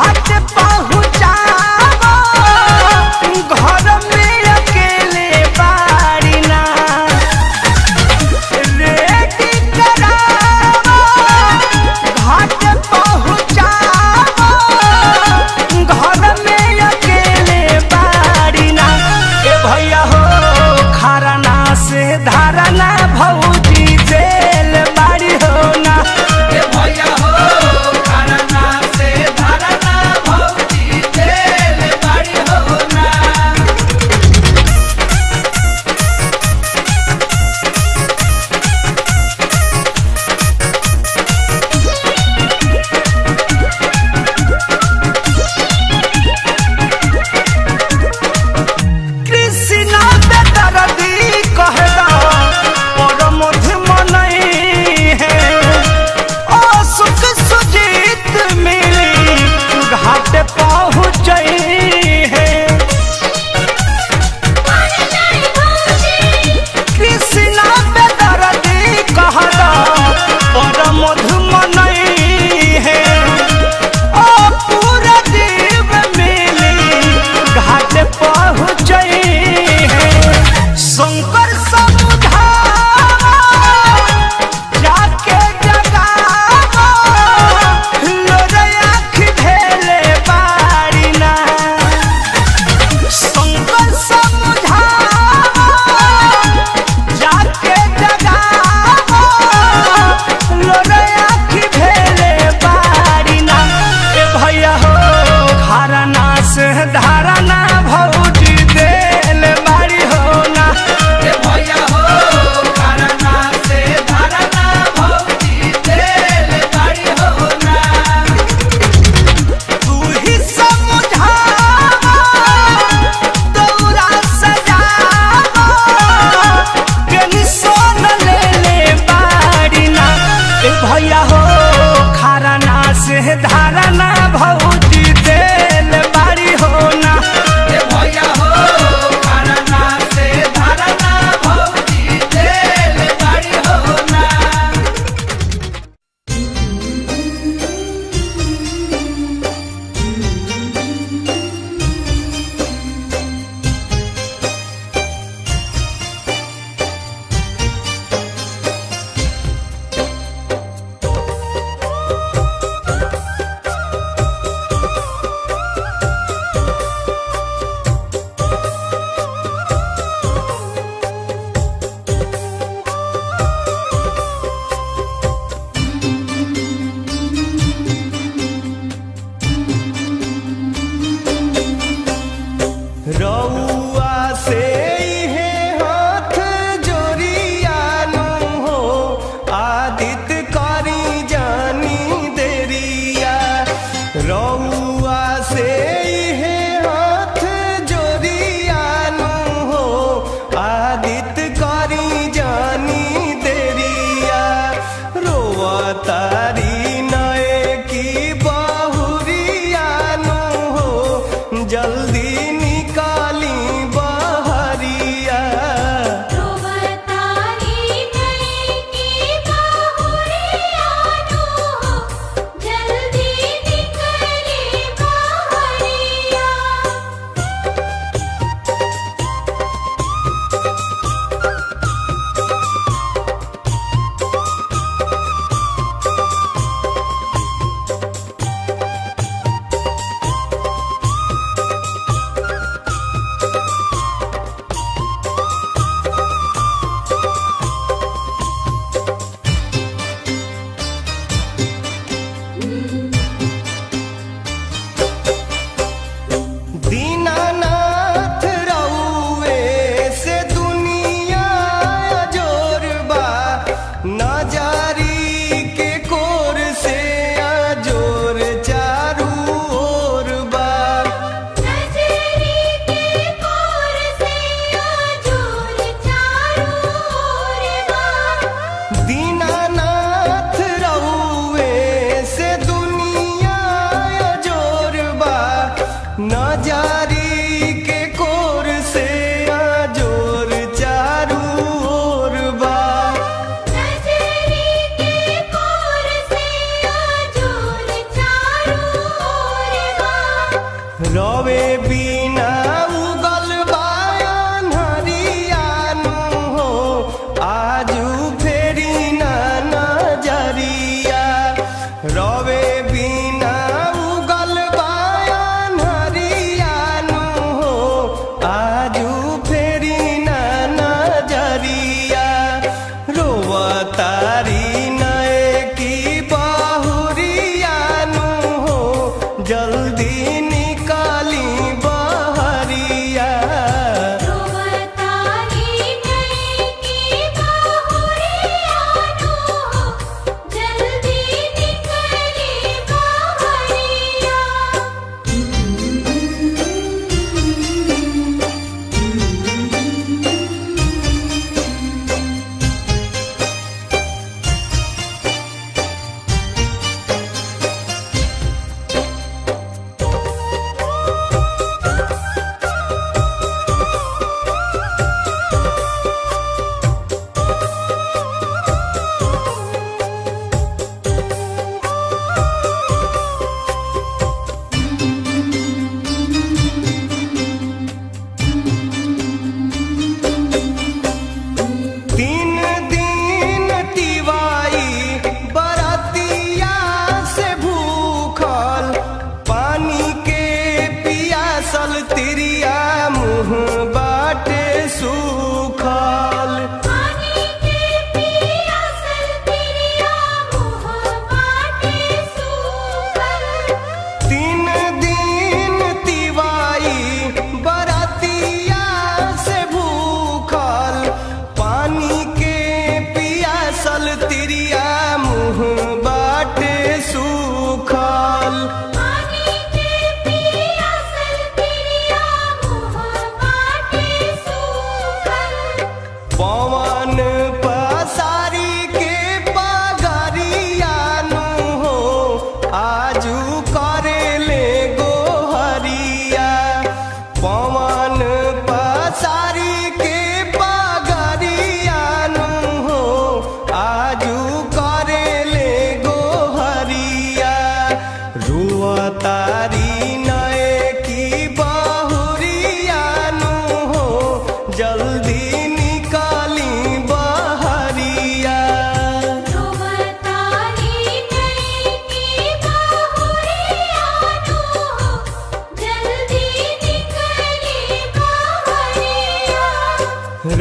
घाट पहुँचावो घर में अकेले बारी ना रेडी करावो घाट पहुँचावो घर में अकेले बारी ना ए भैया हो खरना से धारना भौजी जेल बारी हो ना ए भैया हो खरना से धारना भौजी जेल बारी हो ना। कृष्णा बेदर्दी कहदा और मुझ मनई है ओ सुख सुजीत मिली घाट पहुँचई है कृष्णा बेदर्दी कहदा और मुझ मनई है ओ पूरा जीव मिली घाट पहुँचई है शंकर समझावा जाके जगावा लोरे आँख भेले बारी ना शंकर समझावा जाके जगावा लोरे आँख भेले बारी ना ए भैया हो खरना से धारना भौजी देल बारी हो ना ए भैया हो खरना से धारना भौजी देल बारी हो ना तू ही समझावा दौरा सजावा टेंशन ले ले बारी ना ए भैया हो खरना से धारना भौजी देल बारी हो ना ए भैया हो खरना से धारना भौजी देल बारी हो ना। रउआ से इहे हाथ जोड़ियानु हो आदित्य करी जानी देरिया रउआ से इहे हाथ जोड़ियानु हो आदित्य करी जानी देरिया रोआ तारी नए की बहुरियानु हो जल्दी निकाली बहरिया जल्दी निकले बहरिया। रवे बिना उगल बायन हरियानु हो आजू फेरी ना नजरिया रवे बिना उगल बायन हरियानु हो आजू फेरी ना नजरिया रोवतारी नए की बहुरियानु हो जल्दी निकाली बहरिया रोवतारी नई की बहुरिया नो जल्दी निकली बहरिया। तीन दिन तिवाई बरतिया से भूखल पानी के पियासल तिरिया मुँह बाटे सूखल पानी के पियासल तिरिया मुँह बाटे सूखल। तीन दिन तिवाई बरतिया से भूखल पानी के पियासल तिरिया मुँह बाटे सूखल पानी के पियासल तिरिया मुँह बाटे सूखल। पवन पसारी के पगरियानु हो आजू करेले गोहरिया पवन पसारी के पगरियानु हो आजू करेले गोहरिया रुअतारी नए की बहुरियानु हो जल्दी निकाली बहरिया रोवतारी नई की बहुरिया नो जल्दी निकली बहरिया।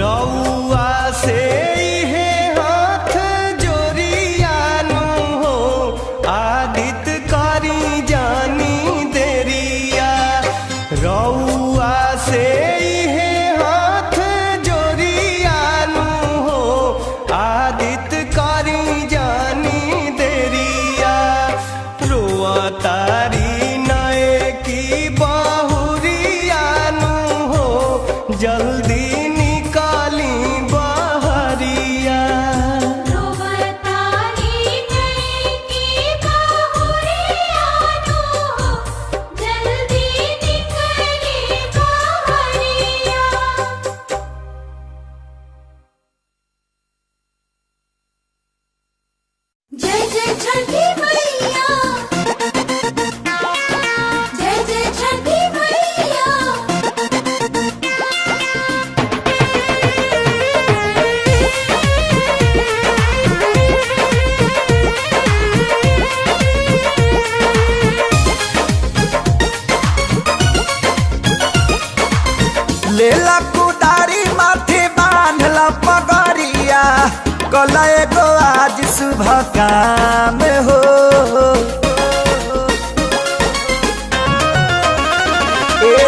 रउआ से इहे हाथ जोरियानु हो आदित करी जानी देरिया रउआ से इहे हाथ जोरियानु हो आदित करी जानी देरिया रुअतारी नए की बहुरियानु हो जल्दी निकाली बहरिया रोवतारी नई की बहुरिया नो जल्दी निकली बहरिया। जय जय छठी मैया, जय जय छठी मैया। लेला कुदारी माथे बांधला पगरिया कल एगो आज शुभ काम हो ए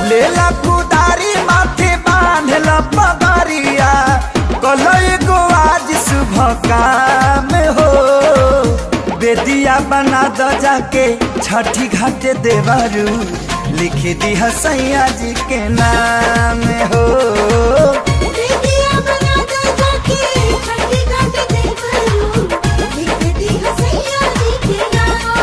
लेला कुदारी माथे बांधला पगरिया कल एगो आज शुभ काम हो बेदिया बना द जाके छठी घाट देवरू लिख दी हसैया जी के नाम हो बेटिया बना दो जाके छठी घाट देवरू लिख दी हसैया जी के नाम।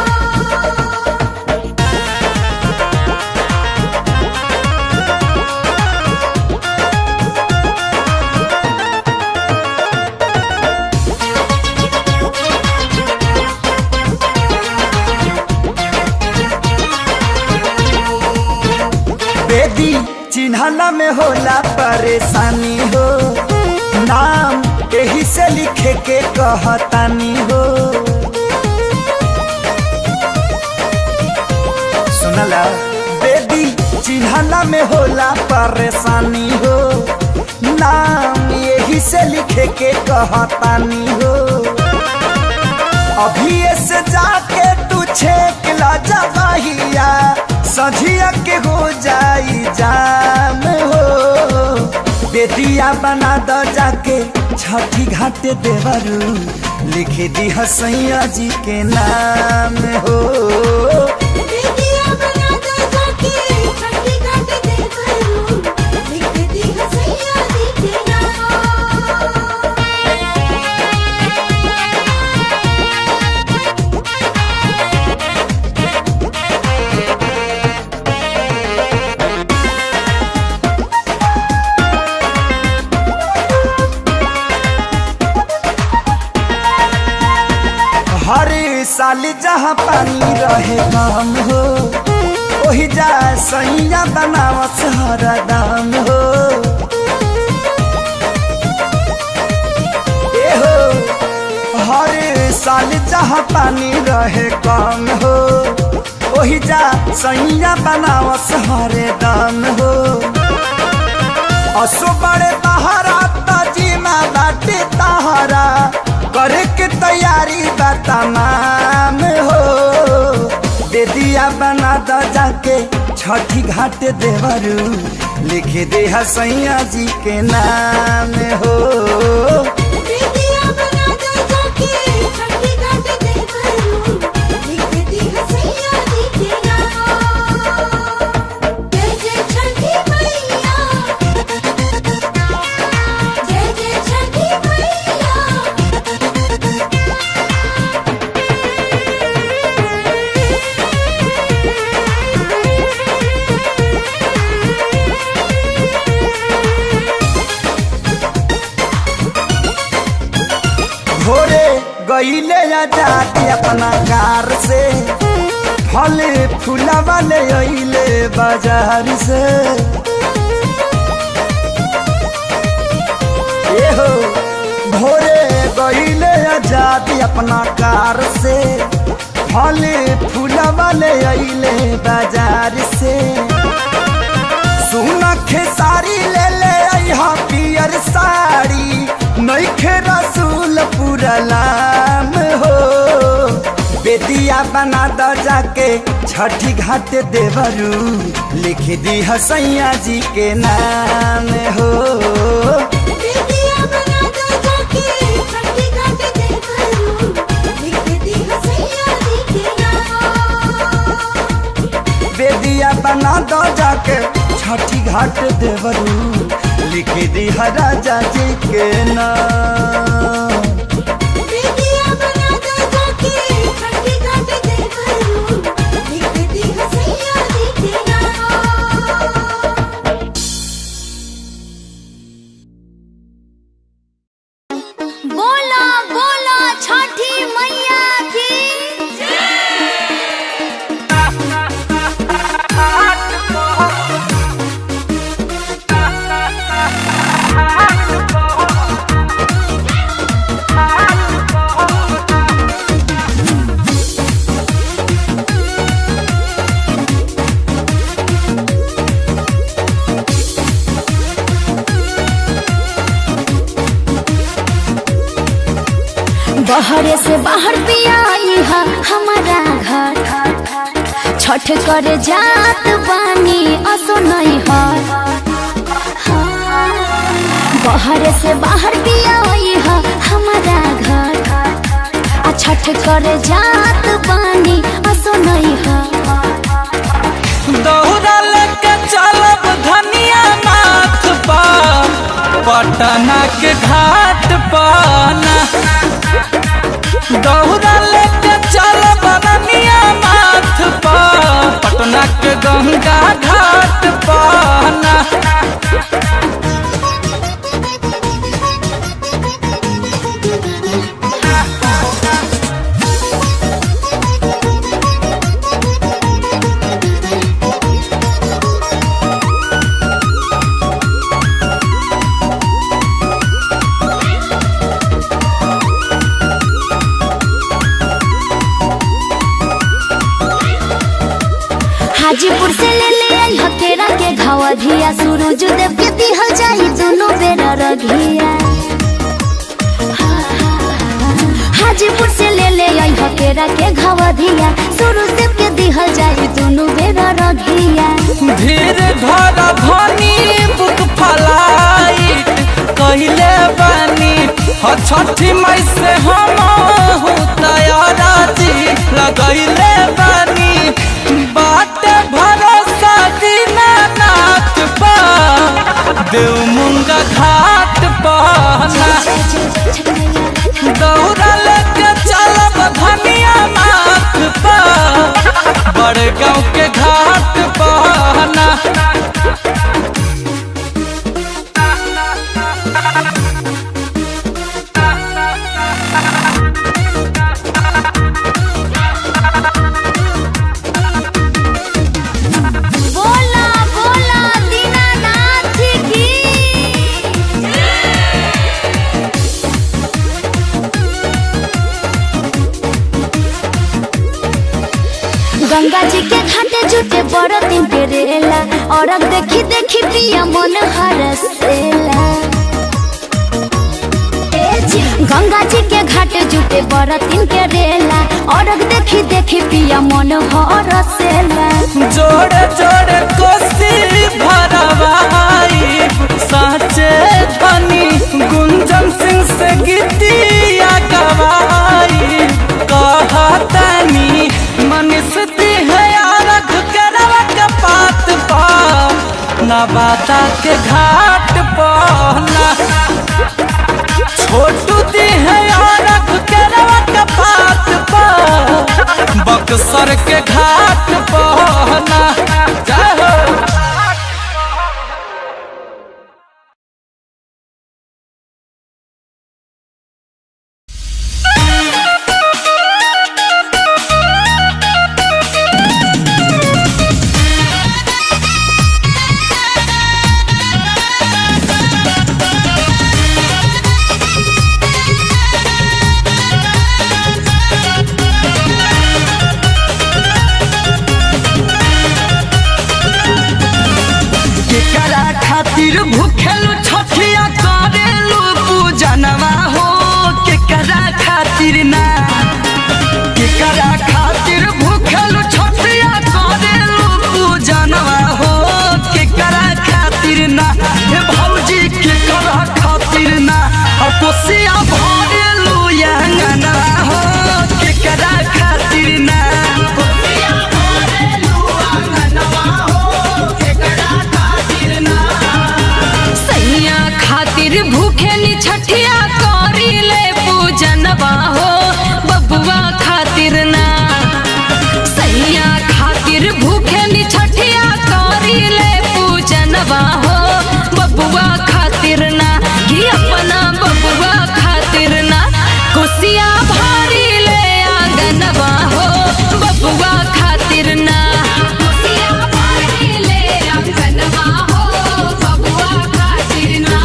बेदी चिन्हला में होला परेशानी हो, नाम यही से लिखे के कहतानी हो। सुनला बेदी चिन्हला में होला परेशानी हो, नाम यही से लिखे के कहतानी हो। अभी से जाके तू छेक ला जवाहिया, सझिया के हो जाई जाम हो। बेदिया बना द जाके छठी घाट देवरू, लिख दी हसैया जी के नाम हो। बेदिया बना दो जाके छठी घाट देवरू, लिख दी हसैया जी के नाम। हर साल जहाँ पानी रहे काम हो, वही जा सैया बनावस हरदम हो। ए हो हर साल जहाँ पानी रहे काम हो, वही जा सैया बनावस हरदम हो। असो बड़े तहरा तजीमा बाटे तहरा, करे के तैयारी बा तमाम हो। बेदिया बना द जाके छठी घाट देवरू, लिख दे हसैया जी के नाम हो। बेदिया बना दो जाके छठी घाट देवरू, लिख दी हसैया जी के नाम। जय जय छठी मैया, जय जय छठी मैया। भोरे गईले आजादी अपना कार से, फल फूला ले अइले बाजार से। ए हो भोरे गईले आजादी अपना कार से, फल फूला ले अइले बाजार से। सुना खेसारी ले ले अइहा पियर साड़ी, नइखे रसूल पूरा लाम हो। बेदिया बना द जाके छठी घाट देवरू, लिख दी हसैया जी के नाम हो। बेदिया बना दो जाके छठी घाट देवरू, लिख दी हसैया जी के नाम। बेदिया बना द जाके छठी घाट देवरू, लिख दी राजा जी के नाम। बेदिया बना दो जाके छठी घाट देवरू, लिख दी हसैया जी के नाम। बोला बोला छठी मैया की बहरे से बाहर पिया इहा हमारा घर, छठ करे जात बानी असो नहीं हर। बहरे से बाहर पिया इहा हमारा घर, आ छठ करे जात बानी असो नहीं हर। दौरा लेके चलब धनिया माथ पर, पटना के घाट पर। दौरा लेके चलब धनिया माथ पर, पटना के गंगा घाट पर। हाजीपुर से ले ले आई हकेरा के घावा धिया सूरज देव के दिहल जाई दोनों बेरा रघिया। हाजीपुर से ले ले आई हकेरा के घावा धिया सूरज देव के दिहल जाई दोनों बेरा रघिया। धीर धर धनी बुक फलाइट कहले बानी ह छठी मई से हम तैयारा जी लगैले बानी बात भरोसा दीनानाथ पा देव मुंगा घाट पहना दौड़ा लेके चलब धनिया माथ पा बड़े गाँव के घाट पहना। बोला बोला दीनानाथ की। गंगा जी के घाटे जुटे बड़ दिन के रेला और अब देखी देखी पिया मन हरसेला। गंगा जी के घाटे जुटे बड़ दिन के रेला और अब देखी देखी पिया मन हरसेला। जोड़े जोड़े कोसी भरवाई साचे धनी गुंजन सिंह से गीतिया गवाई कहतनी मनीष दी है आरख के रवा के पात पा नवादा के घाट पहना छोटू दी है आरख के रवा के पात पा बक्सर के घाट पहना। जय हो। केकरा खातिर भूखेलु छठिया करेलु पूजनवा हो केकरा खातिर ना केकरा खातिर भूखेलु छठिया करेलु पूजनवा हो केकरा खातिर ना हे भौजी केकरा खातिर ना और कोसिया भरेलु अंगनवा हो केकरा खातिर ना कोसिया भरेलु अंगनवा हो केकरा खातिर ना सैया खातिर भूखे नि छठिया करी ले पूजनवा हो बबुआ खातिर ना। सैया खातिर भूखे नि छठिया करी ले पूजनवा हो बबुआ खातिर ना कि अपना बबुआ खातिर ना कोसिया भारी ले आंगनवा हो बबुआ खातिर ना कोसिया भारी ले आंगनवा हो बबुआ खातिर ना।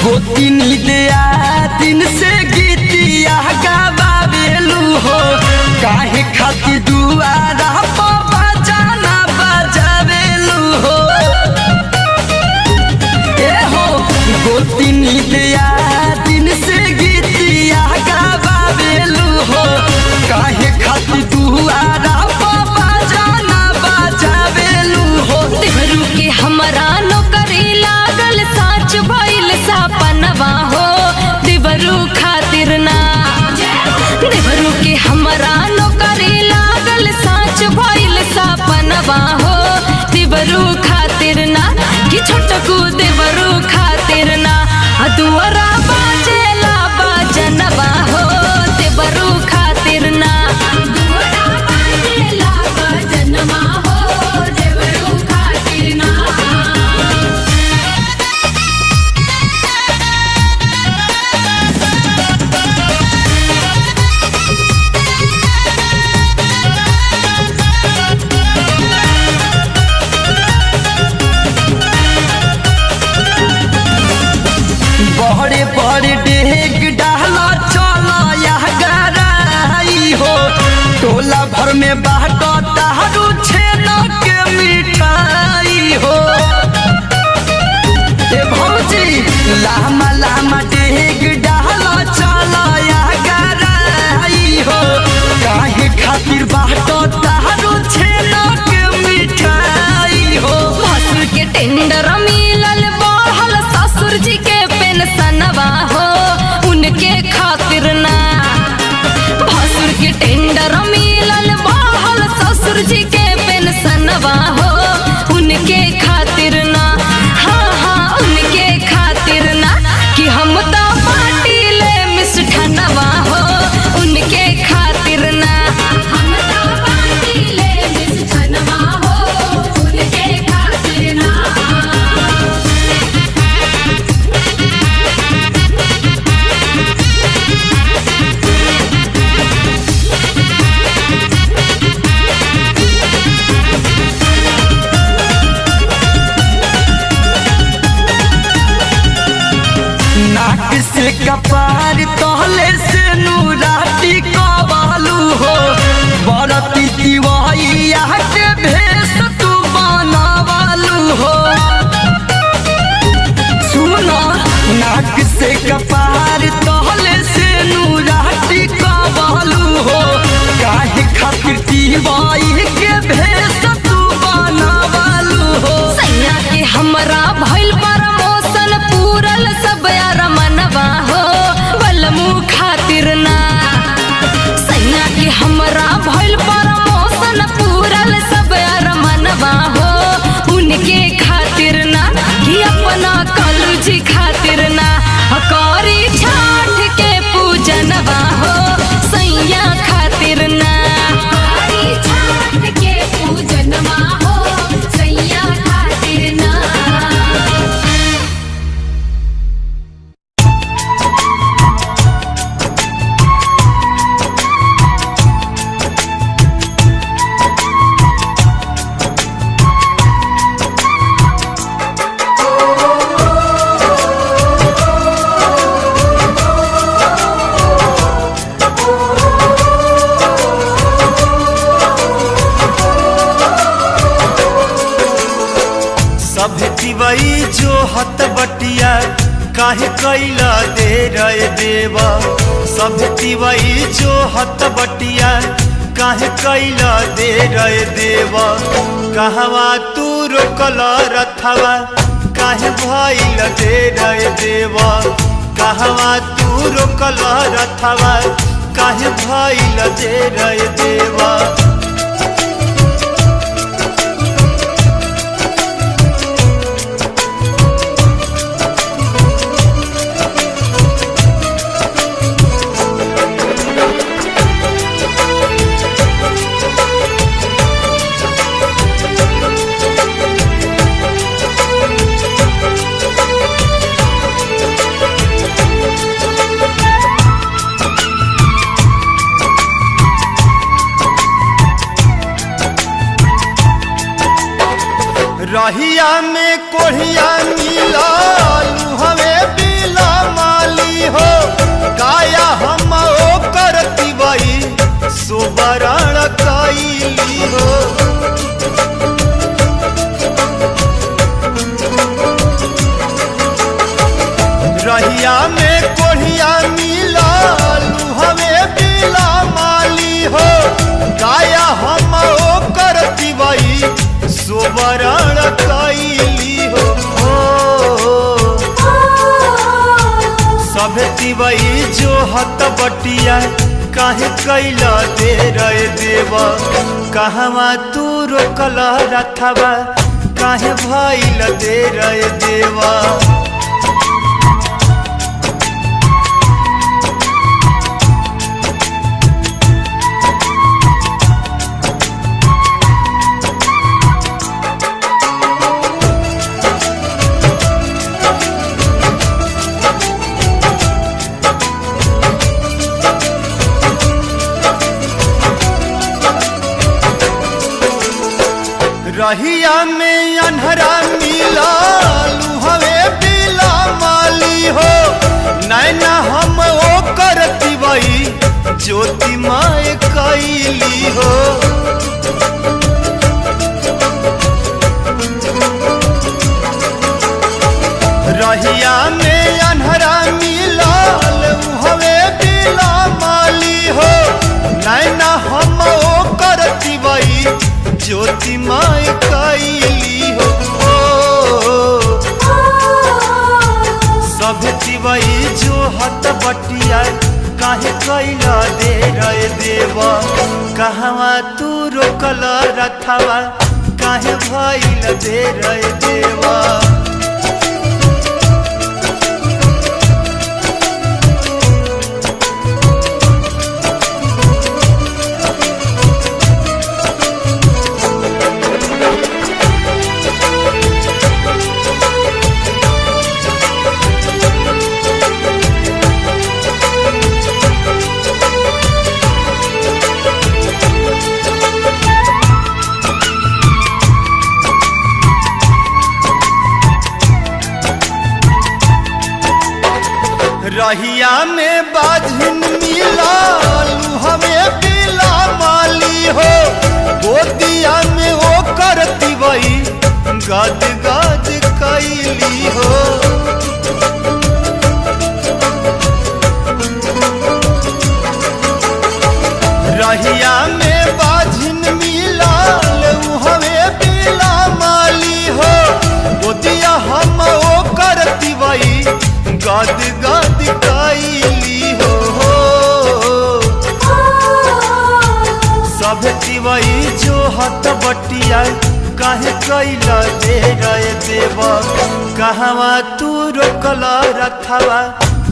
गोतिनी दिया दिन से गीतिया गावेलू हो काहे खातिर दुआरा पर बजाना बजावेलू हो ए हो गोतिनी दिया दिन से गीतिया गावेलू हो काहे खातिर दुआरा पर बजाना बजावेलू हो। देवरू के हमरा नौकरी लागल साच भइल सपनवा हो देवरू खातिर ना। देवरू के हमरा नौकरी लागल साच भइल सपनवा हो देवरू खातिर ना कि छोटकू देवरू खातिर ना दुआरा बाजेला बाजनवा हो देवरू खातिर ना दुआरा बाजेला बाजनवा हो देवरू खातिर ना। में बाटो तारू छेना के मिठाई हो ए भौजी लामा लामा डेग डाला चला या गराई हो काहे खातिर बाटो तारू छेना के मिठाई हो भसुर के टेंडर मिलल बढ़ल ससुर जी के पेंशनवा हो उनके खातिर ना भसुर के टेंडर मिलल बढ़ल ससुर जी के पेंशनवा हो उनके खातिर ना हाँ हाँ उनके खातिर ना कि हम तो पार्टी ले मिष्ठानवा हो उनके खातिर ना हम तो पार्टी ले मिष्ठानवा हो उनके खातिर ना। नाक से कपार तहले से नूराती कबालू हो बरती दिवाइया के भेष तू बनावालू हो सुना नाक से कपार तहले से नूराती कबालू हो काहे खातिर दिवाई के भेष तू बनावालू हो सैया के हमरा भइल प्रमोशन पूरल सब यार मनवा हो बलमू खातिर ना सैया के हमरा भइल प्रमोशन पूरल सब यार मनवा हो उनके खातिर ना कि अपना कलूजी खातिर ना करी छठ के पूजनवा हो सैया खातिर ना करी छठ के पूजनवा हो सैया खातिर ना। सभे दिवई जो हत बटिया काहे कैला दे रहे देवा सभे दिवई जो हत बटिया काहे कैला दे रहे देवा कहवा तू रोकल रथवा काहे भइल दे रहे देवा कहवा तू रोकल रथवा काहे भइल दे रहे देवा रहिया में कोढ़िया मिला हवे बिला माली हो काया हम ओ करती बई सुबरण कैली हो रहिया में कोढ़िया मिला हवे बिला माली हो काया हम ओ करती बई सुबरण कैली हो सभे दिवई जो हत बटिया काहे कैला दे रहे देवा कहवा तू रोकल रथवा काहे भइल दे रहे देवा रहिया में अन्हरा मिला हवे बिला माली हो नैना हम ओ करती बई ज्योतिमय कैली हो। रहिया में अन्हरा मिलल हवे बिला माली हो। नैना हम ओ करती बई ज्योतिमय कैली हो। सब तिवई जो हत बटिया काहे कैला दे रे देवा। कहवा तू रोकल रथवा काहे भइल दे रे देवा। रहिया में बाझिन मिलल हमें बिला माली हो। गोदिया में ओ करती बई गद गद कैली हो। रहिया में बाझिन मिलल हमें बिला माली हो। गोदिया हम ओ करती बई गद गद कैली हो। सब तिवई जो हत बटिया काहे कैला दे रे देवा। कहवा तू रोकल रथवा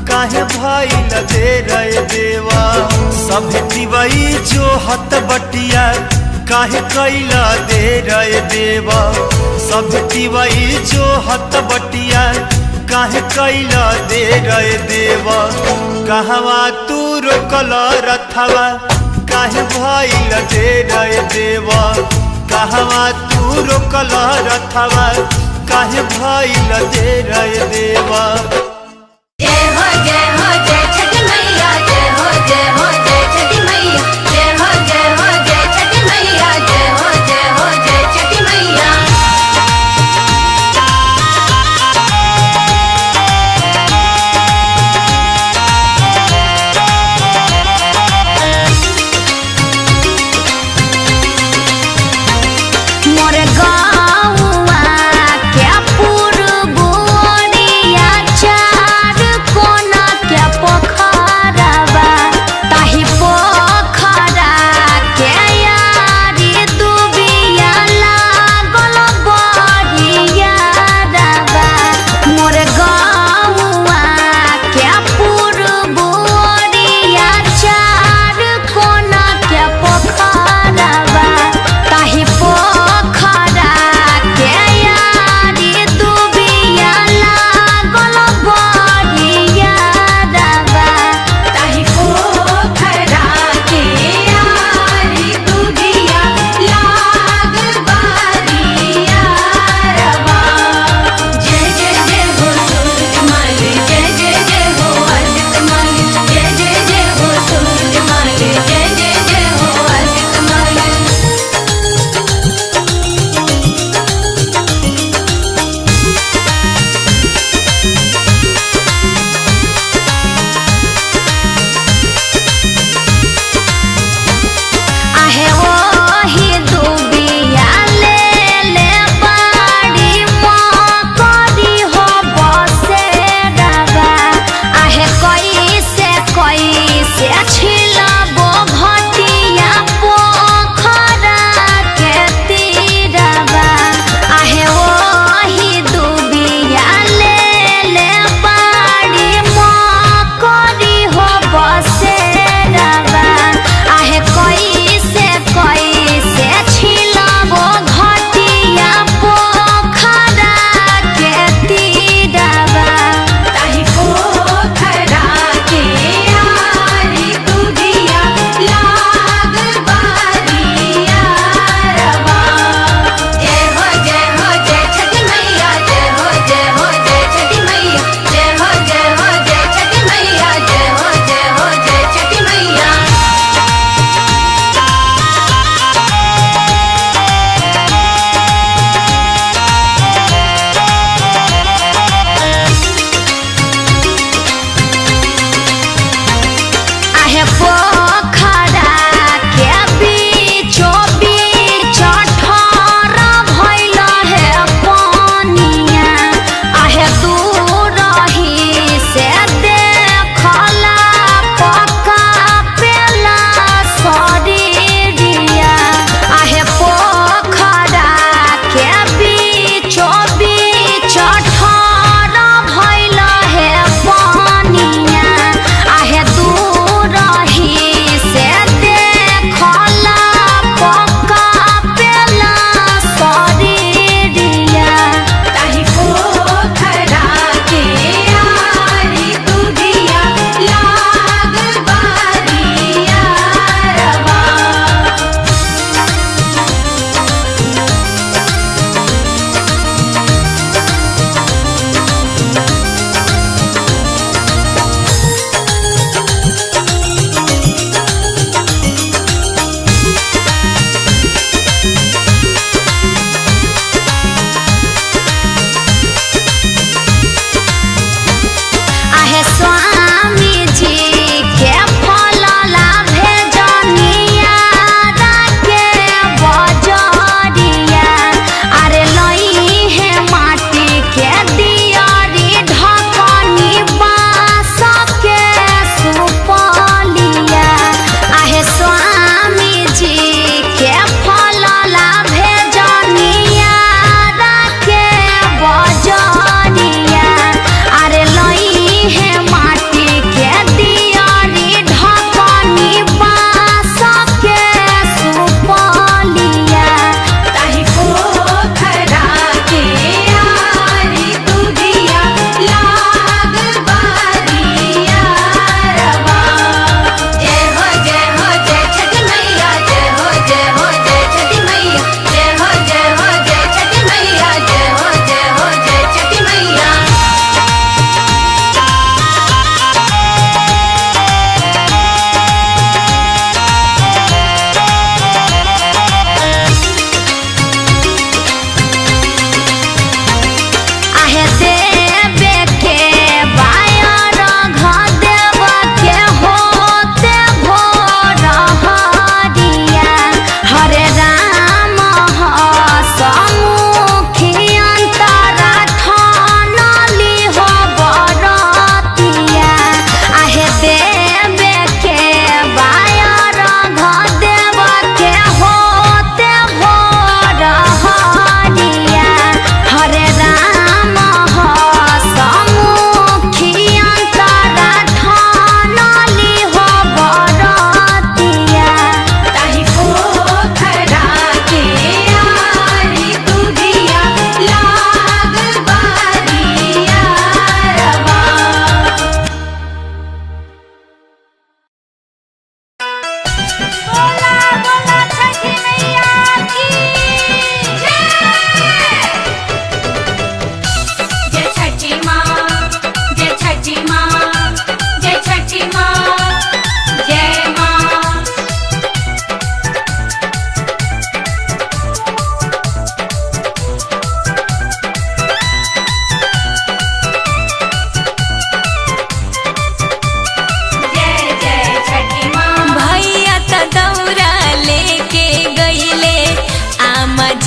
काहे भइल दे रे देवा। सब तिवई जो हत बटिया काहे कैला दे रे देवा। सब तिवई जो हत बटिया काहे कैला दे रे देवा। कहवा तू रोकल रथवा काहे भइल दे रे देवा। कहवा तू रोकल रथवा काहे भइल दे रे देवा। जय हो जय छठी मैया। जय हो जय छठी मैया। जय हो जय छठी मैया। जय हो जय छठी मैया। मोर गाँवा के पूर्व ओरिया चा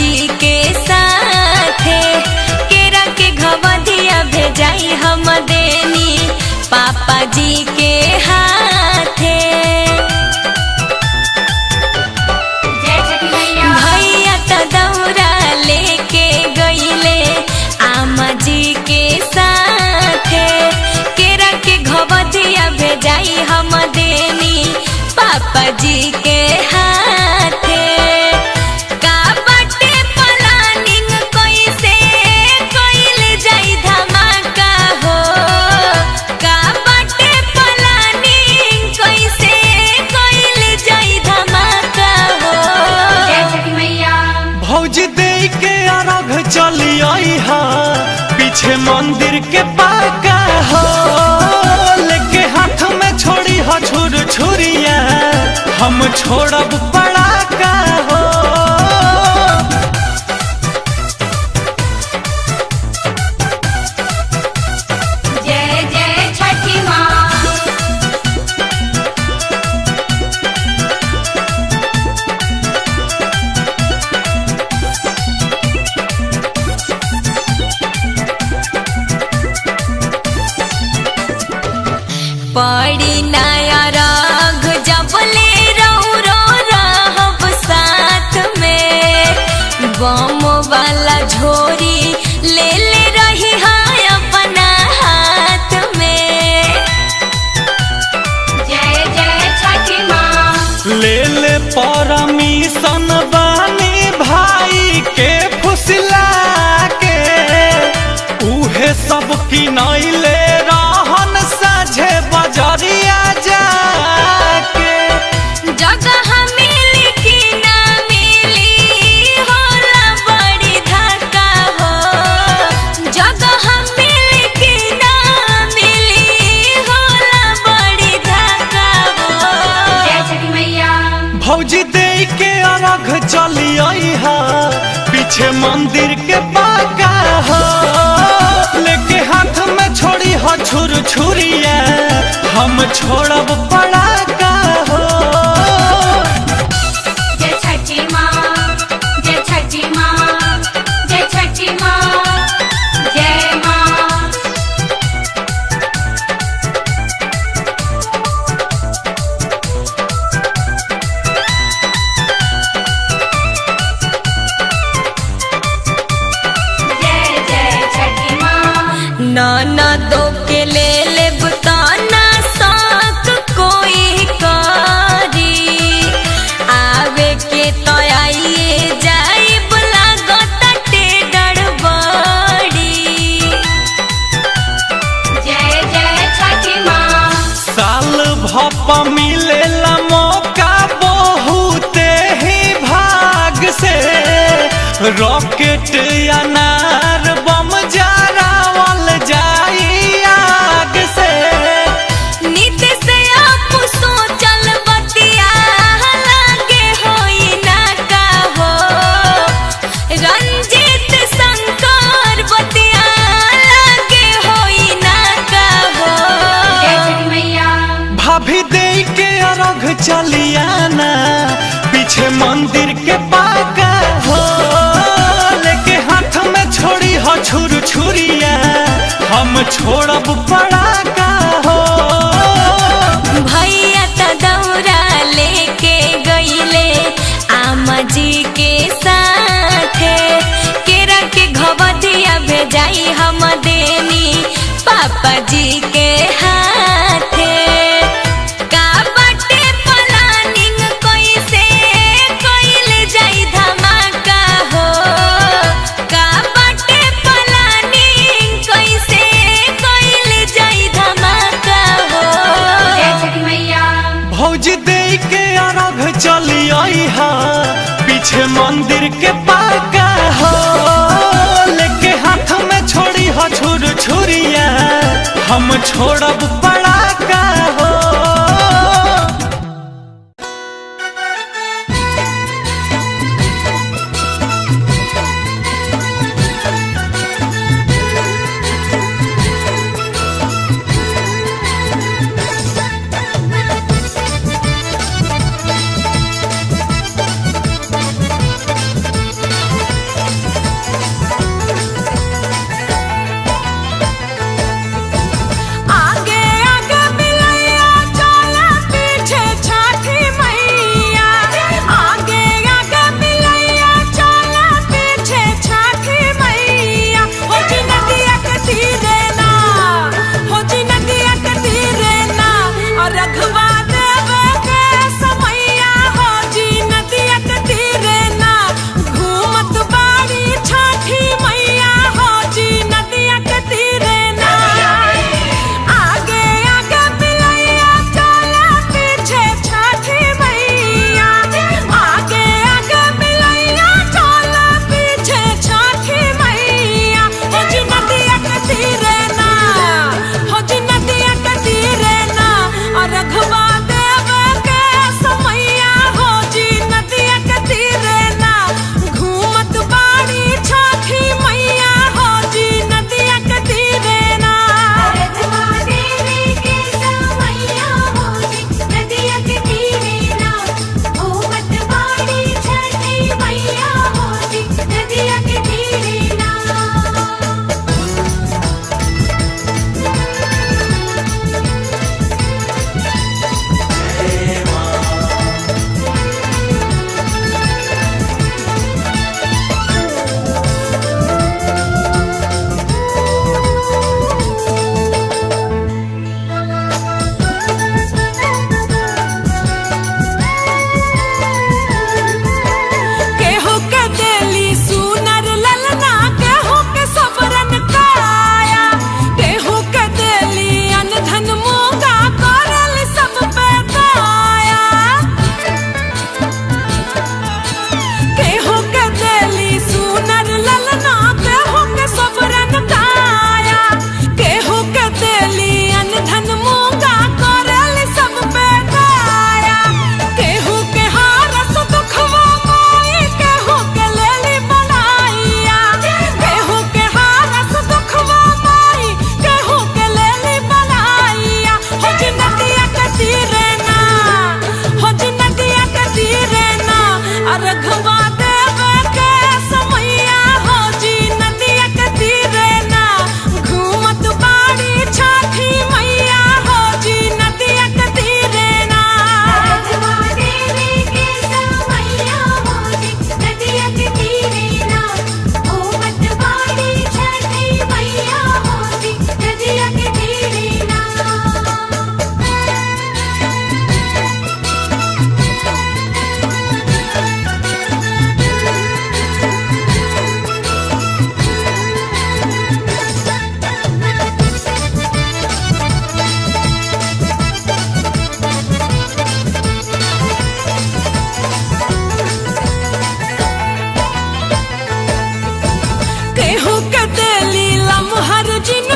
जी के साथे केरा के घवधिया भेजाई हम देनी पापा जी के हाथे। भैया त दौरा लेके गईले आमा जी के साथे केरा के घवधिया भेजाई हम देनी पापा जी के हाथे। का बाटे प्लानिंग कैसे कइल जाई धमाका हो, का बाटे प्लानिंग कैसे कइल जाई धमाका हो। भौजी दे के अर्घ चली आई हा पीछे मंदिर के पाका हो, लेके हाथ में छोड़ी हो छुर छुरिया हम छोड़ब पड़ाका हो। जय जय छठी माँ। पड़ी नया राग जब ले रहब साथ में बम वाला झोरी ले रही है अपना हाथ में। जय जय छठी माँ। ले परमिशन बानी भाई के फुसला के उहे सब की नैले रहन साझे बजरिया जाके। जगह मिली कि ना मिली होला बड़ी धक्का हो, जगह मिली कि ना मिली होला बड़ी धक्का हो। जय छठी मैया। भौजी दे के अर्घ चली आई हा पीछे मंदिर के बाका हो, लेके हाथ में छोड़ी हो छुर छुरिया हम छोड़ब पड़ाका हो। जय छठी माँ। जय छठी माँ। जय छठी माँ। जय माँ। जय जय छठी माँ। ननदो के ले लेब तना साथ कोई करी आवे के तो आइए जाइब लागत गड़बड़ी। जय जय छठी माँ। साल भप मिलेला मौका बहुते ही भाग से रॉकेट अनार बम जरावल जाई आग से। नित से आप सोचल बतिया लागे होई ना का हो, रंजीत शंकर बतिया लागे होई ना का हो। जय छठी मैया। भाभी दे के अर्घ चलियाना पीछे मंदिर के पाका हो, लेके हाथ में छोड़ी हो छुर छुरिया हम छोड़ब पड़ाका हो। भैया त दौरा लेके गईले आमा जी के साथे केरा के घवधिया भेजाई हम देनी पापा जी के हाथे। का बाटे प्लानिंग कैसे कइल जाई धमाका हो, का बाटे प्लानिंग कैसे कइल जाई धमाका हो। जय छठी मैया। भौजी दे के अर्घ चली आई हा पीछे मंदिर के पाका हो, लेके हाथ में छोड़ी हो छुर छुरिया हम छोड़ब पड़ाका हो।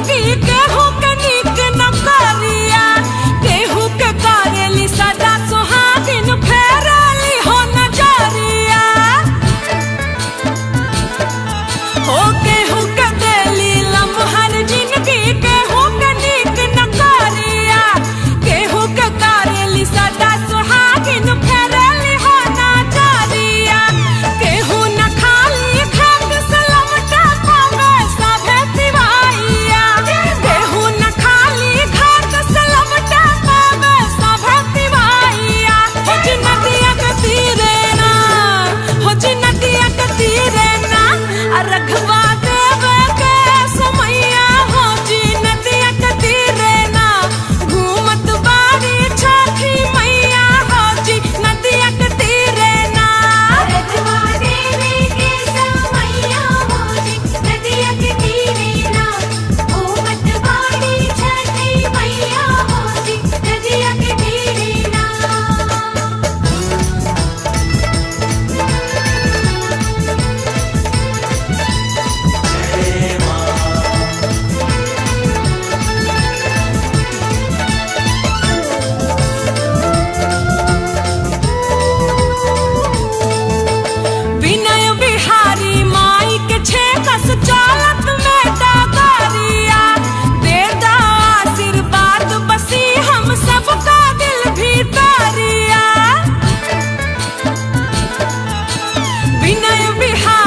जिंदगी केहू के नीक न करिया केहू के करेली सदा सुहागिन फेरली हो नजरिया हो केहू के देली लम्हर जिंदगी केहू के नीक न करिया केहू के करेली सदा सुहागिन फेरली हो नजरिया केहू न खाली खाक सलमटा पावे सभे तिवाइया केहू न खाली खाक सलमटा पावे सभे तिवाइया हो जी नदिया के तीरे ना हो जी नदिया के तीरे ना रघवा देवे के समैया हो जी नदिया के तीरे ना घूमत बारी छठी मैया हो जी नदिया के तीरे ना रघवा देवी के समैया हो जी नदिया के तीरे ना घूमत बाड़ी छठी मैया हो जी नदिया के तीरे ना विनय बिहारी माई के छेकस चालत में डगरिया दे दा आशीर्वाद बसी हम सबका दिल भीतरिया विनय बिहारी